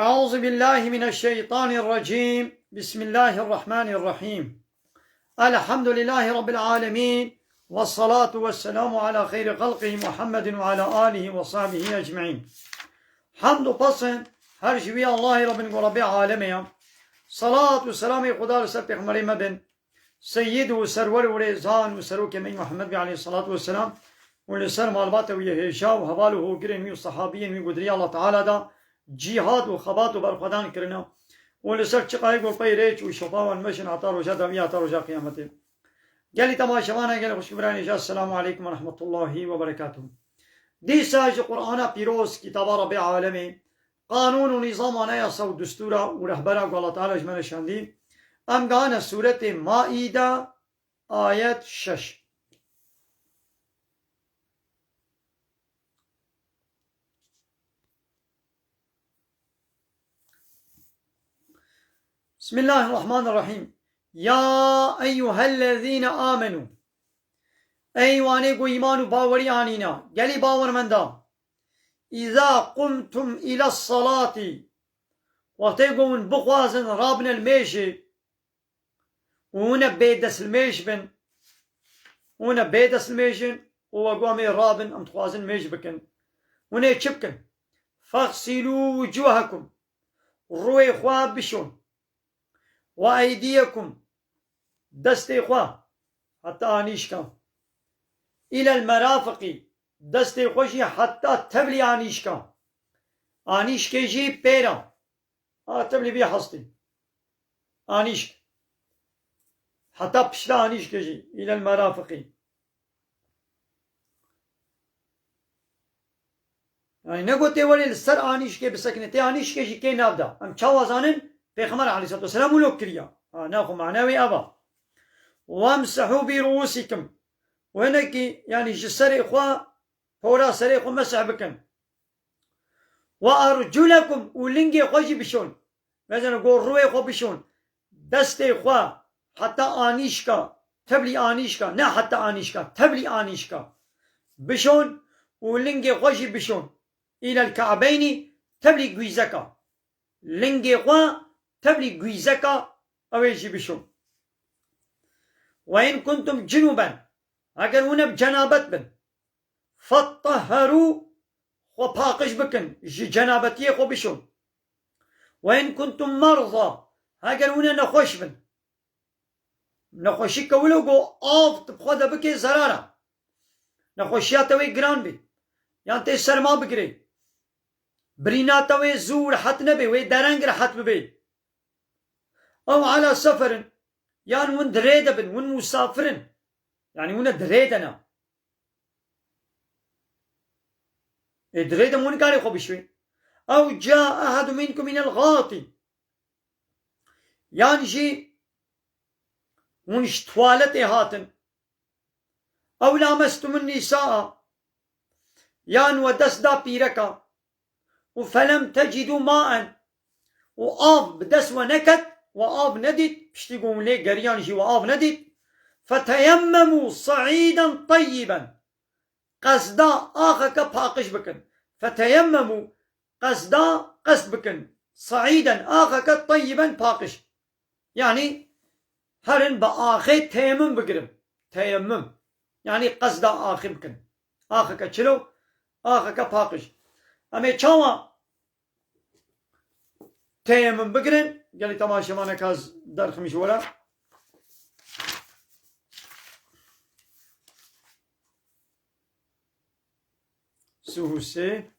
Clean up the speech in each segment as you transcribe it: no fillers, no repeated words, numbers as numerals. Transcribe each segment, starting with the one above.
أعوذ بالله من الشيطان الرجيم. بسم الله الرحمن الرحيم. الحمد لله رب العالمين، والصلاة والسلام على خير خلقه محمد وعلى آله وصحبه أجمعين. حمد و پسند هر جوی الله رب رب عالمیم. صلاة و سلام خدا رسول پیغمبر مبن سید و سرور و ریزان و سروک من محمد علیه الصلاة والسلام و لسر مالبات و یهشا و حواله و گرین و صحابین و قدری الله تعالی دا جهاد و خبات و برخدان کرنا و لسر چقای گل پی ریچ و شفا و المشن عطا روشا دامی عطا روشا قیامته. گلی تماشوانه گلی خوشبرانی السلام علیکم و رحمت الله و برکاته. دی ساج قرآن پیروز کتاب رب عالمی قانون و نظام آنیا و دستورا و رهبرا و الله تعالی اجمال شاندی امگان سورت مائده آیت 6. بسم الله الرحمن الرحيم. يا أيها الذين آمنوا أيواني قو إيمان باوري عنينا قالي باور من دا إذا قمتم إلى الصلاة وتقومون بخوازن رابنا الميشي وهنا بيدس الميش بن هنا بيدس الميشن وقوامي رابن أم تخوازن ميش بكن هنا يتشبكن فاغسلوا وجوهكم روي خواب بشون وأيديكم دستي خوا حتى آنيشكا إلى المرافق دستي خوشي حتى تبلي آنيشكا آنيشكي جي بيرا تبلي بي حصتي آنيشك حتى بشلا آنيشكي جي إلى المرافق يعني نقول تولي السر آنيشكي بسكنتي آنيشكي جي كي نابدا أم چاوازانن پیغمبر علیه الصلاة والسلام ولو كريا ناخو معناوي أبا وامسحوا برؤوسكم وهناك يعني جسر إخوة فورا سر إخوة مسح بكن وأرجلكم ولنجي خوشي بشون مثلا نقول روي إخوة بشون دست إخوة حتى آنيشكا تبلي آنيشكا نا حتى آنيشكا تبلي آنيشكا بشون ولنجي خوشي بشون إلى الكعبين تبلي قويزكا لنجي إخوة تبلي قويزكا أويجي بشون. وإن كنتم جنوبا أجل هنا بجنابت بن فطهروا وباقش بكن جنابتي خو بشون. وإن كنتم مرضى أجل هنا نخوش بن نخوشي كولو جو آفت بخودا بكي زرارة نخوشياتوي جران بي يعني تي سرما بكري بريناتوي زور حت نبي وي درنگ حت ببي أو على سفر يعني ون دريدة بن ون مسافرن يعني ون دريدنا دريدة من كاري خو بشوي أو جاء أحد منكم من الغاطي يعني جي ون اشتوالتي هاتن أو لامستم النساء يعني ودس دا بيركا وفلم تجدوا ماء وآف بدس ونكت وآف نديت بشتيقون ليه قريان جي وآف نديت فتيمموا صعيدا طيبا قصدا آخك باقش بكن فتيمموا قصدا قصد بكن صعيدا آخك طيبا باقش يعني هرن بآخي تيمم بكرم تيمم يعني قصدا آخي بكن آخك چلو آخك باقش أمي چاوا تيمم بكرن قال لي تماشى مانا كاز دار خميش ولا سوسي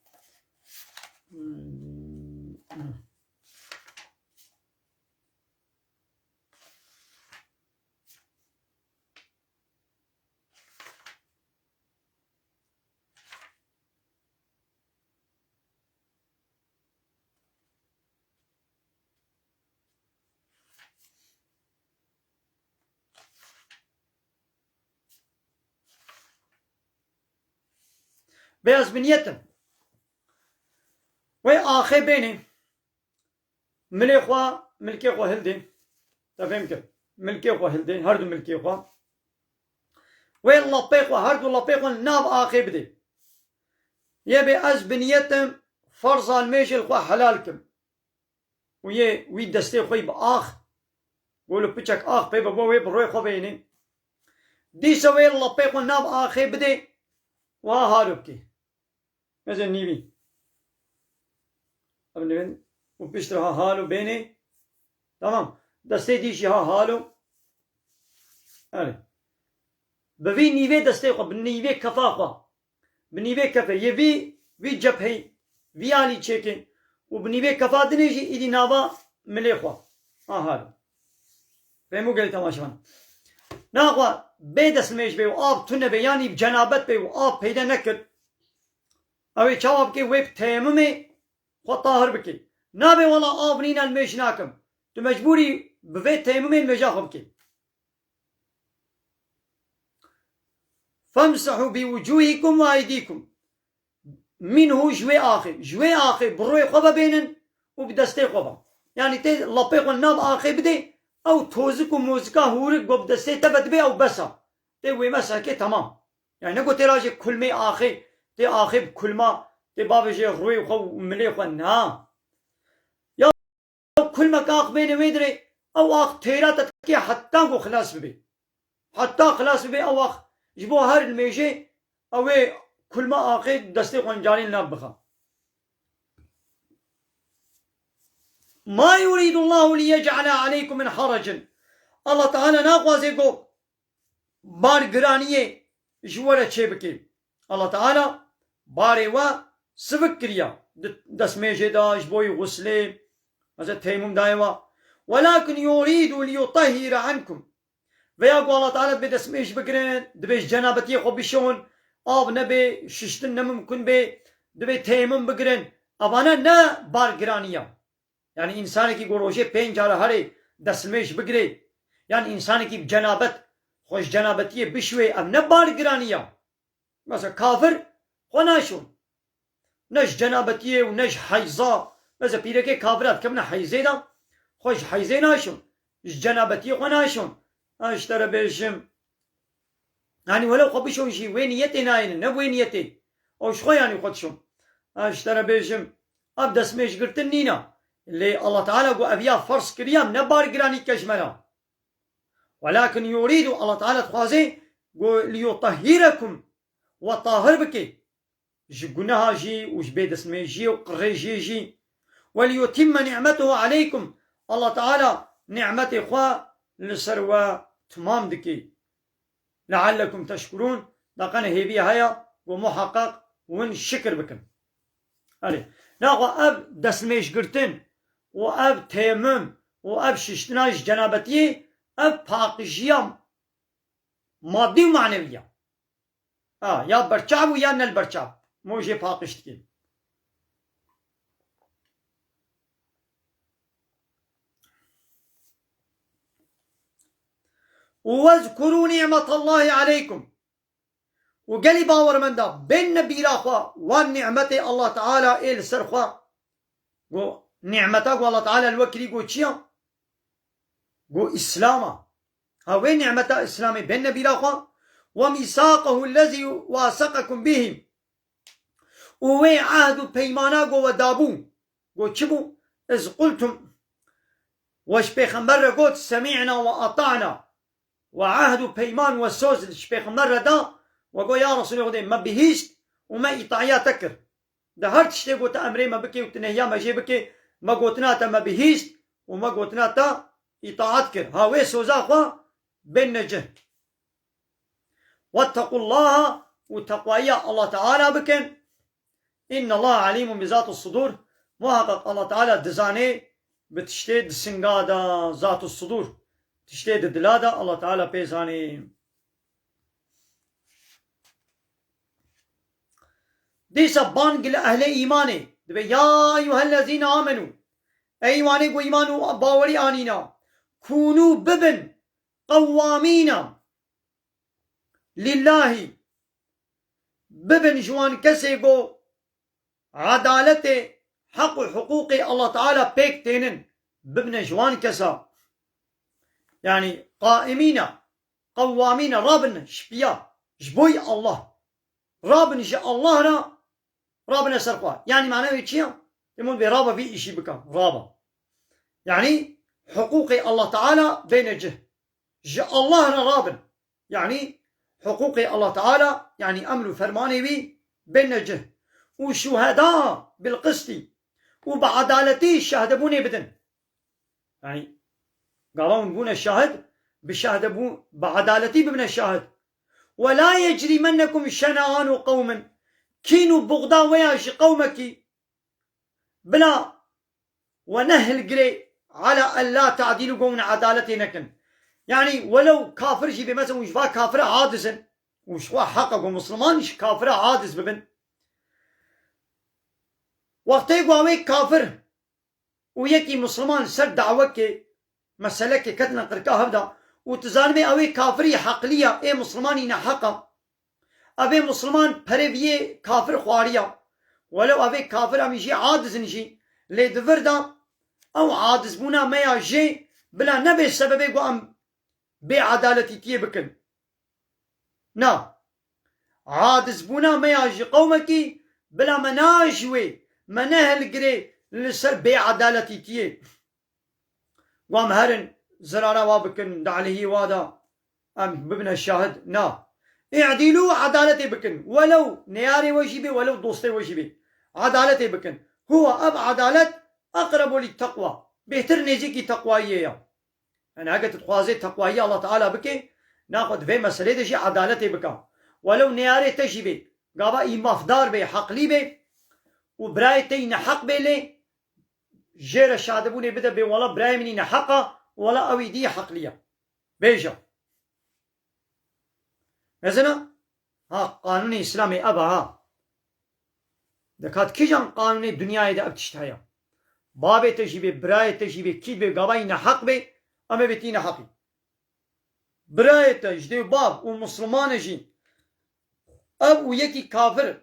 بياز بنيتم وي آخي بيني ملي خوا ملكي خوا هلدي تفهمك ملكي خوا هلدي هردو ملكي خوا وي اللبي خوا هردو اللبي خوا ناب آخي بدي يبي أز بنيتم فرض الميش الخوا حلالكم وی دسته خوی با آخ گولو پچک آخ پی بابوی بروی خو بینه دیسا وی لپی خو ناب آخی بده و هارو بکی مثل نیوی اب نبین و پشتر ها هالو بینه تمام دسته دیشی ها هالو آره بوی نیوی دسته خو بنیوی کفا خو بنیوی کفه یه وی جبهی وی آلی چکن و بنیوی کفا دنیجی ایدی ناوا ملی خو هالو فهمو گلی تماشمان ناخوا بی دسمش بی و آب تونه بی یعنی جنابت بی و آب پیدا نکرد اوی چاواب که ویب تیممی خود طاهر بکی نابی والا آب نین المش ناکم تو مجبوری بوی تیممی المجا خوب کی فامسحوا بوجوهكم وأيديكم منه جوي آخي بروي خوبا بينن وبدستي خوبا يعني تي لبي خو ناب آخي بدي او توزك وموزكا هورك وبدستي تبت بي او بسا تي وي مسح كي تمام يعني نقول تي راجي كل مي آخي تي آخي بكل ما تي بابي جي روي خو ملي خو نا يا كل ما كاخ بيني ويدري او اخ تيرا تتكي حتى نقول خلاص بي حتى خلاص بي او اخ جبو هر الميجي او كل ما آخي دستي خو انجاني نبخا ما يريد الله ليجعل عليكم من حرج الله تعالى ناقوازي قو بار قرانية جوارة چه الله تعالى باري و سبك كريا دسميجي دا جبوي غسلي هذا تيمم دايوا ولكن يريد ليطهر عنكم ويقول الله تعالى بدسميج بكرين دبيش جنابتي خو بشون آب نبي ششتن نممكن بي دبي تيمم بكرين ابانا نا بار قرانية يعني انسان کی گروشه 5 هره دسمش بگیره يعني انسان کی جنابت خوش جنابتی بشوي ام نبار گرانیه مثلا کافر خو ناشون نش جنابتی و نش حیضا مثلا پیره که کافرات کمنا حیزه دا خوش حیزه ناشون جنابتی خو ناشون اشتر بشم يعني ولو خو بشون شي وين يتي ناين نبوين يتي او شخو يعني خودشون اشتر بشم اب دسمش گرتن نینا اللي الله تعالى قو أبيا فرص كريام نبار قراني كجملا ولكن يريد الله تعالى تخازي قو ليطهركم وطاهر بكي جناها جي وش بيد اسمه جي وقري جي وليتم نعمته عليكم الله تعالى نعمته خوا لسروا تمام دكي لعلكم تشكرون لقنا هيبي هيا ومحقق ون شكر بكم عليه ناقو أب دسميش قرتن و اب تیمم و اب ششتناش جنابتی اب پاکشیام مادی و معنویه یا برچاب و یا نل برچاب موجه پاکشت کی واذكروا نعمة الله عليكم وقالي باور من دا بين نبي راخوا والنعمة الله تعالى إل سرخوا نعمتك والله تعالى الوكري قو تشيا قو إسلاما هاوين نعمتا إسلامي بين نبي راخوا وميثاقه الذي واثقكم به ووي عهد بيمانا قو ودابو قو تشبو إذ قلتم وش بيخمبر قوت سمعنا وأطعنا وعهد بيمان والسوز شبيخمبر دا وقو يا رسول الله ما بهيست وما إطاعيا تكر ده هر تشتي قوت أمري ما بكي وتنهيا ما جي بكي ما قوتنا تا ما بهيست وما قوتنا تا إطاعت كر هاوي سوزا خوا بين نجه واتقوا الله وتقويا الله تعالى بكن إن الله عليم بذات الصدور محقق الله تعالى دزاني بتشتي دسنقادا ذات الصدور تشتي دلادا الله تعالى بيزاني ديسا بانقل أهل إيماني يا أيها الذين آمنوا أيواني قو إيمانوا باوري آنينا كونوا ببن قوامين لله ببن جوان كسي قو عدالة حق حقوق الله تعالى بيك تينن ببن جوان كسا يعني قائمين قوامين رابن شبيا جبوي الله رابن جاء الله رابنا سرقوا يعني معناه يتشيا يمون برابا في إشي بكا رابا يعني حقوق الله تعالى بين جه الله رابن يعني حقوق الله تعالى يعني أمر فرماني بي بين جه وشهداء بالقسط وبعدالتي الشهدبوني بدن يعني قالوا نقول الشاهد بالشهد بعدالتي بمن الشاهد ولا يجرمنكم شنآن قوم كينوا بغضا وياش قومك بلا ونهل قري على أن لا تعديلوا قوم عدالتي نكن يعني ولو كافر جيبي مثلا وشفا كافر عادزا وشفا حقق مسلمان كافر عادز ببن وقت يقوى كافر ويكي مسلمان سر دعوك مسألة كتنا قركا هبدا وتزانمي اوي كافري حقلية اي مسلماني نحقا اوي مسلمان پريوية كافر خواريا ولو اوي كافر اميجي عادز نجي لدفر دا او عادز بونا ميا جي بلا نبي سببي قو ام بعدالتي تيه بكن نا عادز بونا ميا جي قومكي بلا مناجوي منهل قري لسر بعدالتي تيه وام هرن زرارة وابكن دعليه وادا ام ببن الشاهد نا اعدلوا عدالتي بكن ولو نياري وجبي ولو دوستي وجبي عدالتي بكن هو اب عدالت اقرب للتقوى بهتر نزيكي تقوائيه انا قلت تقوازي تقوائيه الله تعالى بكي ناخذ في مسألة دشي عدالتي بكا ولو نياري تجبي قابا مفدار بي حقلي بي وبرايتي نحق بي لي جير الشادبوني بدا بي ولا براي مني نحقه ولا اوي دي حقليه بيجا مثلا ها قانون اسلامي ابا ها دكات كيجان قانون دنيا دا ابتشتايا بابي تجيبي براي تجيبي كيد بي قباي نحق بي اما بيتي نحقي براي تجدي باب ومسلمان جي اب ويكي كافر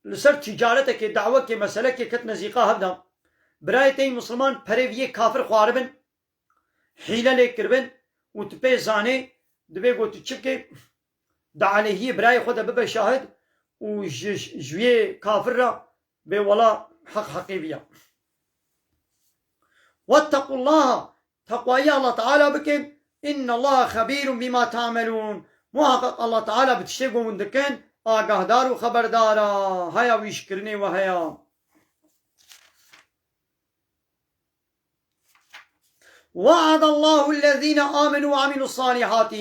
لسر تجارتك دعوة كي مسألة كي كت نزيقا هبدا براي تي مسلمان پريوية كافر خواربن حيلة لكربن وتبي زاني دبي قوت تشبكي دعاليه براي خدا ببا شاهد وجوية كافر را بي ولا حقي بيا واتقوا الله تقوى الله تعالى بكم إن الله خبير بما تعملون محقق الله تعالى بتشتغوا من دكان آگاه دار و خبردارا هيا ويشكرني وهيا وعد الله الذين آمنوا وعملوا الصالحات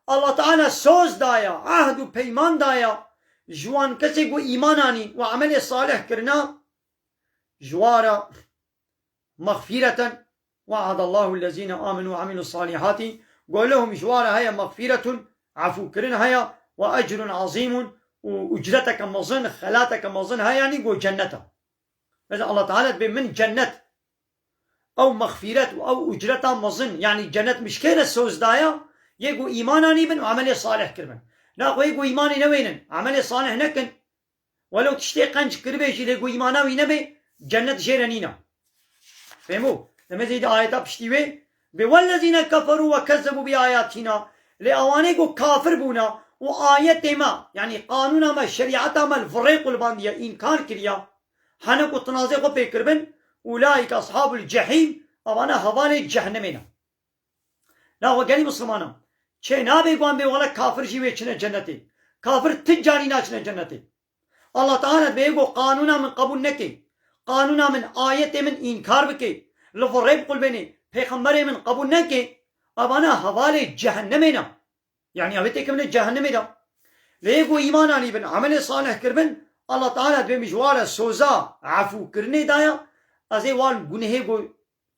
الله تعالى سوز دايا عهد و پیمان دايا جوان كسي قو إيماناني وعمل صالح كرنا جوارا مغفرة وعد الله الذين آمنوا وعملوا الصالحات قول لهم جوارا هيا مغفرة عفو كرنا هيا وأجر عظيم وأجرتك مظن خلاتك مظن هيا يعني قو جنة إذا الله تعالى من جنة أو مغفرة أو أجرتها مظن يعني جنة مش كينا السوز دايا يقو إيماناني بن وعمل صالح كربن لا يقو إيماني نوين عمل صالح نكن ولو تشتي قنج كربيش يقو إيماناوي نبي جنة جيرانينا فهموا لما زيد آيات بشتيوه والذين كفروا وكذبوا بآياتنا لأواني قو كافر بونا وآيات ما يعني قانونا ما شريعتا ما الفريق الباندية إنكار كريا حنكو تنازيقو بكربن أولئك أصحاب الجحيم أوانا هوالي جهنمنا لا هو قالي مسلمانا چه نابي قوان بي ولا كافر جيوه چنه جنتي كافر تجاني نا چنه جنتي الله تعالى بيقو قانونا من قبول نكي قانونا من آيات من إنكار بكي لفريب قل بني پیغمبر من قبول نكي أوانا هوالي جهنمنا يعني أبتك من جهنمنا ليقو إيماناني بن عمل صالح كربن الله تعالى بمجوار سوزا عفو كرني دايا ازي وان گناه گو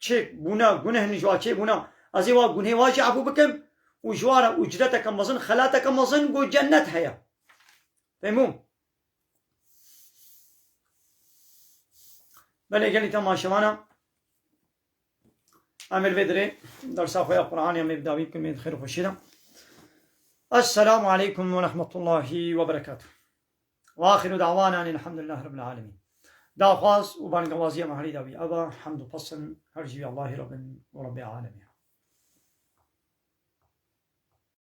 چه بونا گناه نجوا چه بونا ازي وان گناه واش عفو بكم وجوار اجرتك مظن خلاتك مظن گو جنت هيا فهمون بله قال تماشوانا عمل بدري درس اخويا القران يوم يبدا بكم من خير وخير السلام عليكم ورحمه الله وبركاته واخر دعوانا ان الحمد لله رب العالمين داخواز و بانگوازی مهری داوی ابا حمد و پسن هرجی الله رب العالمین